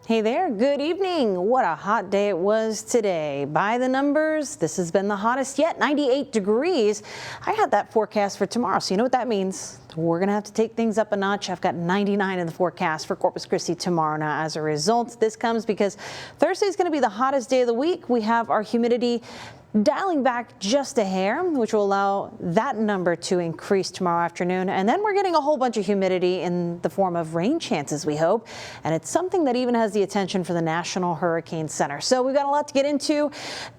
Hey there, good evening. What a hot day it was today. By the numbers, this has been the hottest yet, 98 degrees. I had that forecast for tomorrow, so you know what that means. We're going to have to take things up a notch. I've got 99 in the forecast for Corpus Christi tomorrow. Now, as a result, this comes because Thursday is going to be the hottest day of the week. We have our humidity dialing back just a hair, which will allow that number to increase tomorrow afternoon. And then we're getting a whole bunch of humidity in the form of rain chances, we hope. And it's something that even has the attention for the National Hurricane Center. So we've got a lot to get into.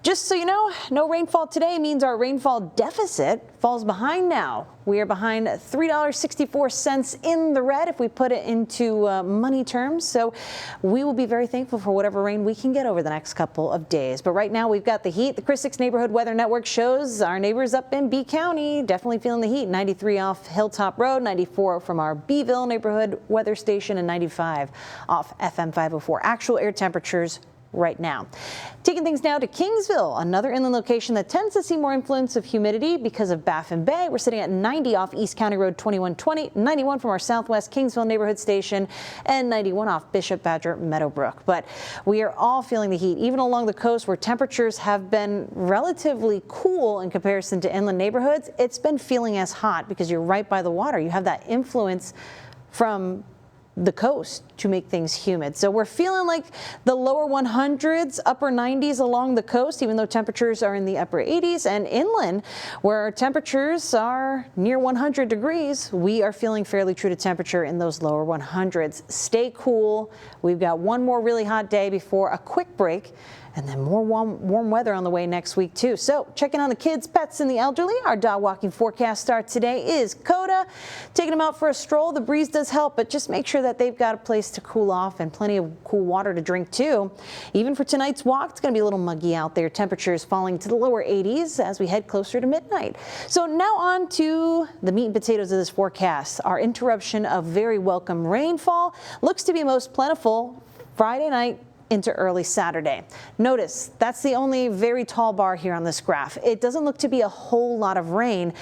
Just so you know, no rainfall today means our rainfall deficit falls behind now. We are behind $3.64 in the red if we put it into money terms. So we will be very thankful for whatever rain we can get over the next couple of days. But right now we've got the heat. The Chris 6 Neighborhood Weather Network shows our neighbors up in B County definitely feeling the heat. 93 off Hilltop Road, 94 from our Beeville neighborhood weather station, and 95 off FM 504. Actual air temperatures right now. Taking things now to Kingsville, another inland location that tends to see more influence of humidity because of Baffin Bay. We're sitting at 90 off East County Road 2120, 91 from our Southwest Kingsville neighborhood station, and 91 off Bishop Badger Meadowbrook. But we are all feeling the heat, even along the coast where temperatures have been relatively cool in comparison to inland neighborhoods. It's been feeling as hot because you're right by the water. You have that influence from the coast to make things humid. So we're feeling like the lower 100s, upper 90s along the coast, even though temperatures are in the upper 80s, and inland where our temperatures are near 100 degrees, we are feeling fairly true to temperature in those lower 100s. Stay cool. We've got one more really hot day before a quick break, and then more warm weather on the way next week too. So checking on the kids, pets, and the elderly. Our dog walking forecast start today is Coda. Taking them out for a stroll. The breeze does help, but just make sure that they've got a place to cool off and plenty of cool water to drink too. Even for tonight's walk, it's going to be a little muggy out there. Temperatures falling to the lower 80s as we head closer to midnight. So now on to the meat and potatoes of this forecast. Our interruption of very welcome rainfall looks to be most plentiful Friday night into early Saturday. Notice that's the only very tall bar here on this graph. It doesn't look to be a whole lot of rain,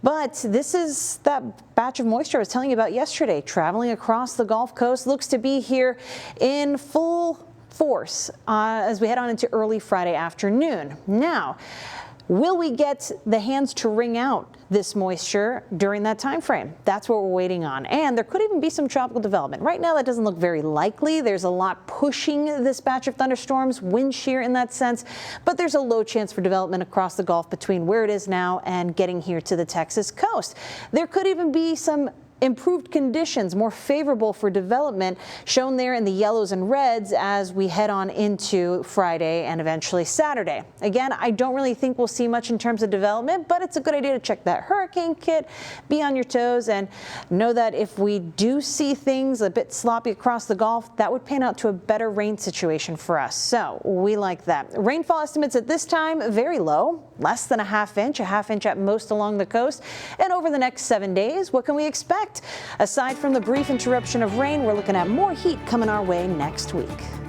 but this is that batch of moisture I was telling you about yesterday, traveling across the Gulf Coast. Looks to be here in full force as we head on into early Friday afternoon. Now, will we get the hands to wring out this moisture during that time frame? That's what we're waiting on. And there could even be some tropical development. Right now, that doesn't look very likely. There's a lot pushing this batch of thunderstorms, wind shear in that sense, but there's a low chance for development across the Gulf between where it is now and getting here to the Texas coast. There could even be some improved conditions, more favorable for development, shown there in the yellows and reds as we head on into Friday and eventually Saturday. Again, I don't really think we'll see much in terms of development, but it's a good idea to check that hurricane kit, be on your toes, and know that if we do see things a bit sloppy across the Gulf, that would pan out to a better rain situation for us. So we like that. Rainfall estimates at this time, very low, less than a half inch at most along the coast. And over the next 7 days, what can we expect? Aside from the brief interruption of rain, we're looking at more heat coming our way next week.